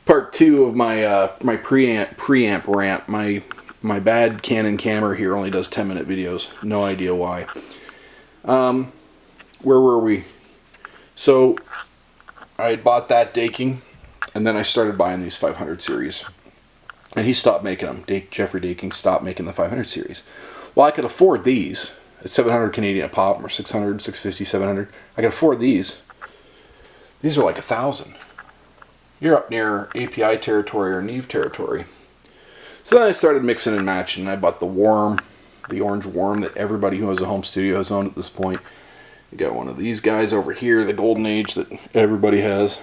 Part 2 of my my preamp rant. My bad Canon camera here only does 10-minute videos. No idea why. Where were we? So I had bought that Daking, and then I started buying these 500 series, and he stopped making them. Jeffrey Daking stopped making the 500 series. Well, I could afford these at 700 Canadian a pop, or 600, 650, 700. I could afford these. These are like 1,000. You're up near API territory or neve territory. So then I started mixing and matching. I bought the worm, the orange worm that everybody who has a home studio has owned at this point. You got one of these guys over here, the golden age that everybody has.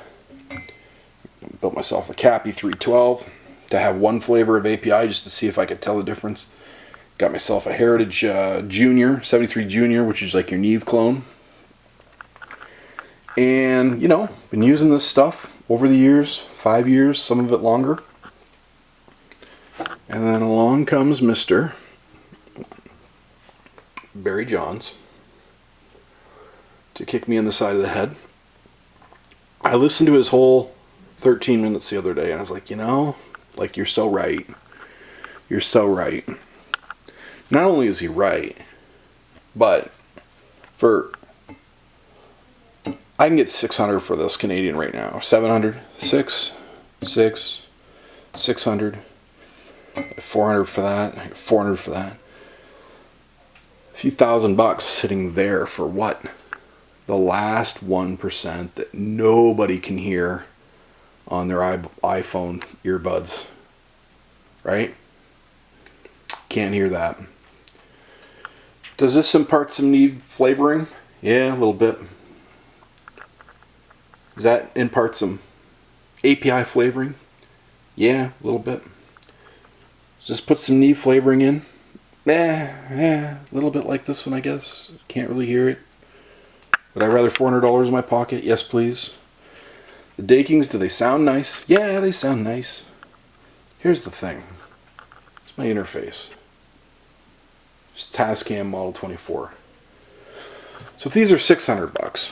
Built myself a Cappy 312 to have one flavor of API just to see if I could tell the difference. Got myself a Heritage Junior, 73 Junior, which is like your neve clone. And, you know, been using this stuff over the years, 5 years, some of it longer. And then along comes Mr. Barry Johns to kick me in the side of the head. I listened to his whole 13 minutes the other day, and I was like, you know, like, you're so right. You're so right. Not only is he right, but I can get 600 for this Canadian right now. 700, 600, 400 for that, 400 for that. A few $1,000 sitting there for what? The last 1% that nobody can hear on their iPhone earbuds. Right? Can't hear that. Does this impart some neve flavoring? Yeah, a little bit. Does that impart some API flavoring? Yeah, a little bit. Does this put some neve flavoring in? A little bit like this one, I guess. Can't really hear it. Would I rather $400 in my pocket? Yes, please. The Dakings, do they sound nice? Yeah, they sound nice. Here's the thing. It's my interface. It's Tascam Model 24. So if these are $600,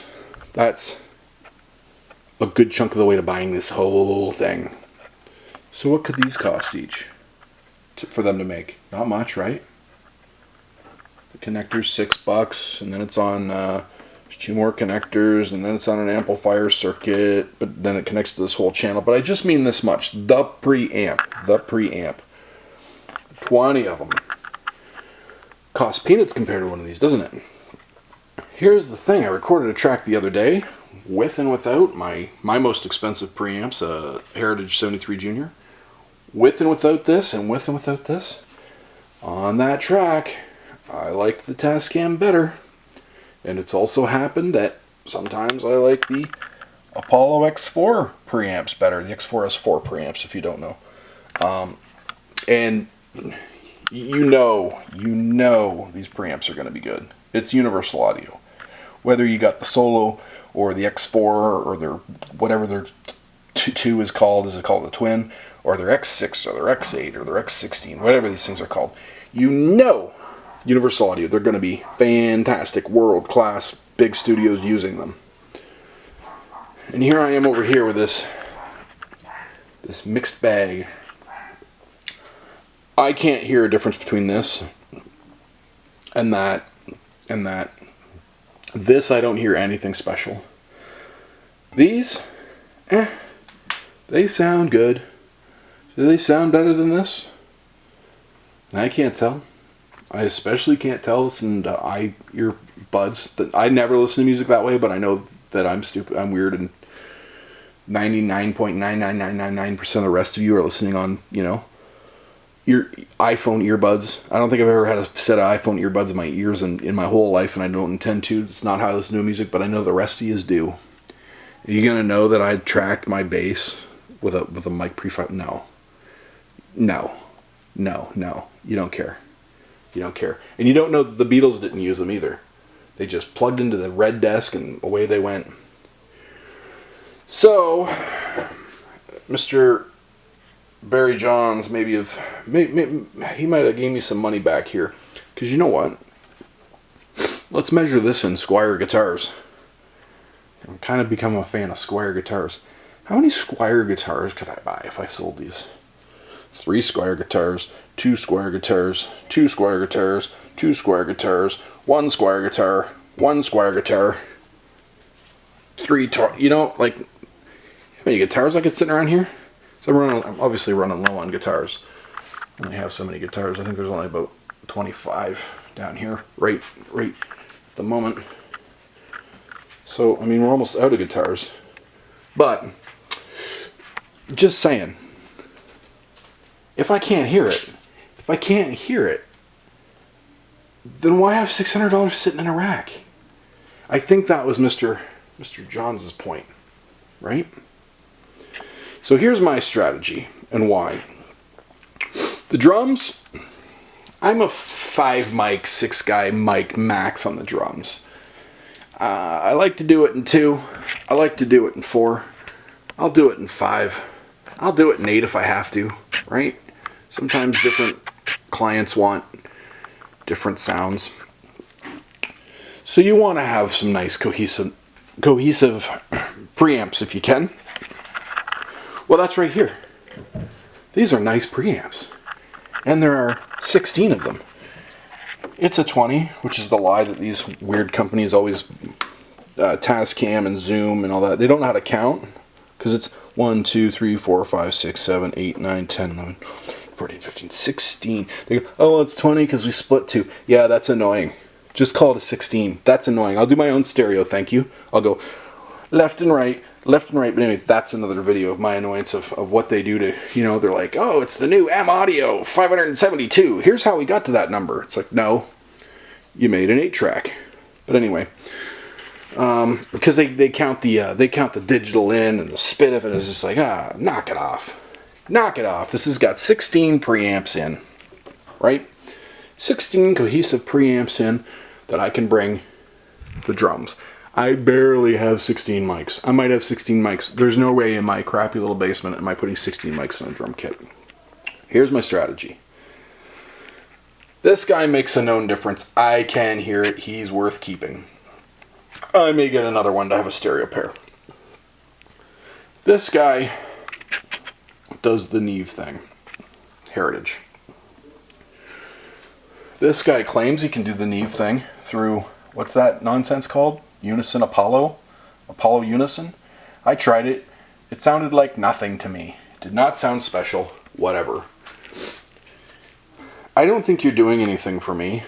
that's a good chunk of the way to buying this whole thing. So what could these cost each for them to make? Not much, right? The connector's $6, and then it's on there's 2 more connectors, and then it's on an amplifier circuit, but then it connects to this whole channel. But I just mean this much: the preamp, 20 of them. Costs peanuts compared to one of these, doesn't it? Here's the thing: I recorded a track the other day, with and without my most expensive preamps, a Heritage 73 Junior. With and without this, and with and without this. On that track, I like the Tascam better. And it's also happened that sometimes I like the Apollo X4 preamps better. The X4 has 4 preamps, if you don't know. And you know these preamps are going to be good. It's universal audio. Whether you got the Solo or the X4 or their whatever their 2 is called a twin, or their X6 or their X8 or their X16, whatever these things are called, you know universal audio, they're going to be fantastic, world class, big studios using them. And here I am over here with this mixed bag. I can't hear a difference between this and that and that. This, I don't hear anything special. These, they sound good. Do they sound better than this? I can't tell. I especially can't tell listening to earbuds. That I never listen to music that way, but I know that I'm stupid, I'm weird, and 99.99999% of the rest of you are listening on, you know, your iPhone earbuds. I don't think I've ever had a set of iPhone earbuds in my ears in my whole life, and I don't intend to. It's not how I listen to music, but I know the rest of you do. Are you gonna know that I tracked my bass with a mic preamp? No. You don't care. You don't care. And you don't know that the Beatles didn't use them either. They just plugged into the red desk and away they went. So, Mr. Barry Johns he might have gave me some money back here. Because you know what? Let's measure this in Squier guitars. I've kind of become a fan of Squier guitars. How many Squire guitars could I buy if I sold these? 3 Squire guitars, 2 Squire guitars, 2 Squire guitars, 2 Squire guitars, 1 Squire guitar, 1 Squire guitar, 3, you know, like, how many guitars I could sit around here? So I'm obviously running low on guitars. I only have so many guitars. I think there's only about 25 down here, right at the moment. So, I mean, we're almost out of guitars. But, just saying, if I can't hear it, then why have $600 sitting in a rack? I think that was Mr. Johns' point, right? So here's my strategy and why. The drums, I'm a 5 mic, 6 guy mic max on the drums. I like to do it in 2. I like to do it in 4. I'll do it in 5. I'll do it in 8 if I have to, right? Sometimes different clients want different sounds. So you want to have some nice cohesive preamps if you can. Well, that's right here. These are nice preamps. And there are 16 of them. It's a 20, which is the lie that these weird companies always, Tascam and Zoom and all that, they don't know how to count. Because it's 1, 2, 3, 4, 5, 6, 7, 8, 9, 10, 11, 14, 15, 16. They go, oh, it's 20 because we split 2. Yeah, that's annoying. Just call it a 16. That's annoying. I'll do my own stereo, thank you. I'll go left and right. But anyway, that's another video of my annoyance of what they do to, you know, they're like, oh, it's the new M Audio 572. Here's how we got to that number. It's like, no, you made an 8-track. But anyway, because they count the digital in and the spit of it is just like, knock it off. Knock it off. This has got 16 preamps in, right? 16 cohesive preamps in that I can bring the drums. I barely have 16 mics. I might have 16 mics. There's no way in my crappy little basement am I putting 16 mics in a drum kit. Here's my strategy. This guy makes a known difference. I can hear it. He's worth keeping. I may get another one to have a stereo pair. This guy does the Neve thing. Heritage. This guy claims he can do the Neve thing through, what's that nonsense called? Unison Apollo Unison. I tried it. It sounded like nothing to me. It did not sound special. Whatever. I don't think you're doing anything for me.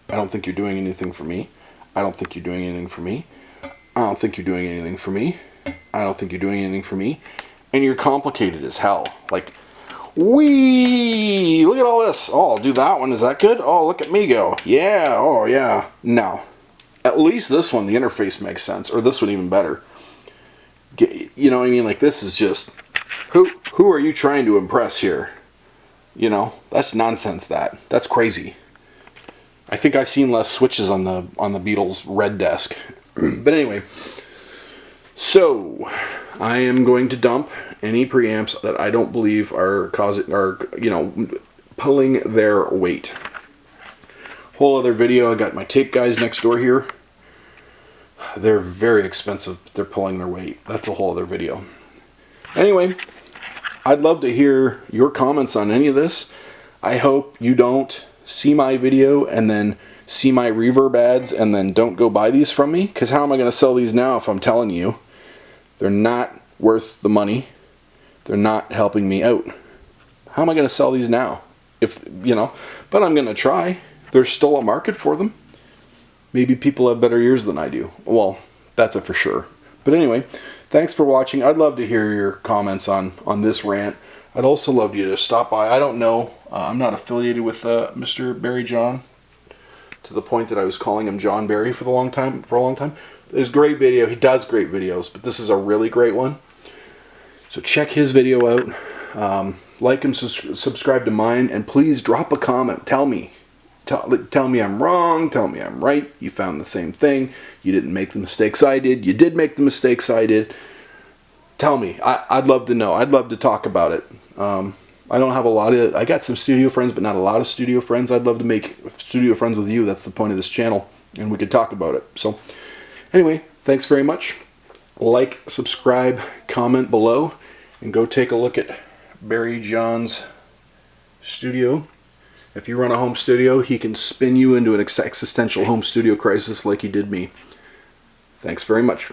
I don't think you're doing anything for me. I don't think you're doing anything for me. I don't think you're doing anything for me. I don't think you're doing anything for me. And you're complicated as hell. Like, wee! Look at all this. Oh, I'll do that one. Is that good? Oh, look at me go. Yeah. Oh, yeah. No. At least this one, the interface makes sense. Or this one even better. You know what I mean? Like, this is just... Who are you trying to impress here? You know? That's nonsense, that. That's crazy. I think I've seen less switches on the Beatles red desk. But anyway. So, I am going to dump any preamps that I don't believe are pulling their weight. Whole other video. I got my tape guys next door here. They're very expensive. They're pulling their weight. That's a whole other video. Anyway, I'd love to hear your comments on any of this. I hope you don't see my video and then see my reverb ads and then don't go buy these from me. Because how am I going to sell these now if I'm telling you they're not worth the money? They're not helping me out. How am I going to sell these now? But I'm going to try. There's still a market for them. Maybe people have better ears than I do. Well, that's a for sure. But anyway, thanks for watching. I'd love to hear your comments on this rant. I'd also love you to stop by. I don't know. I'm not affiliated with Mr. Barry John to the point that I was calling him John Barry for a long time. There's great video. He does great videos, but this is a really great one. So check his video out. Like and subscribe to mine, and please drop a comment. Tell me I'm wrong. Tell me I'm right. You found the same thing. You didn't make the mistakes I did. You did make the mistakes I did. Tell me. I'd love to know. I'd love to talk about it. I don't have I got some studio friends, but not a lot of studio friends. I'd love to make studio friends with you. That's the point of this channel, and we could talk about it. So anyway, thanks very much. like, subscribe, comment below, and go take a look at Barry John's studio. If you run a home studio, he can spin you into an existential home studio crisis like he did me. Thanks very much.